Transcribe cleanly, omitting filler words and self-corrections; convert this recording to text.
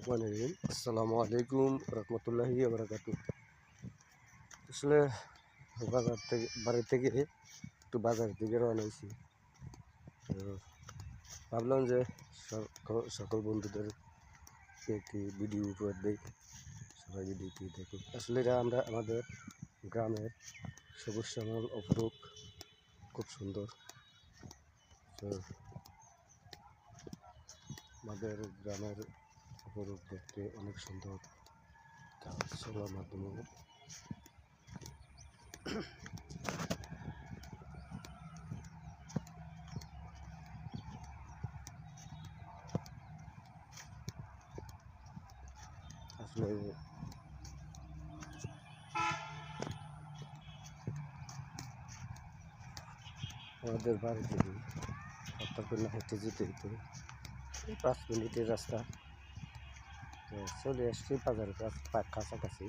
আসসালামু আলাইকুম রহমতুল্লাহি বারাকাতু। আসলে বাজার থেকে বাড়ি থেকে একটু বাজারের দিকে রওনা হয়েছি। তো ভাবলাম যে সকল বন্ধুদের একটি ভিডিও উপহার দেই, সবাই ভিডিওটি দেখুন। আসলে এটা আমরা আমাদের গ্রামের সবুজ শ্যামল অপরূপ, খুব সুন্দর। তো আমাদের গ্রামের অপরূপ দেখতে অনেক সুন্দর, সবার মাধ্যমে আসলে আমাদের বাড়ি থেকে অর্থাৎ হেঁটে যেতে হতো 5 মিনিটের রাস্তা। তো চলে আসছি বাজারের কাছাকাছি।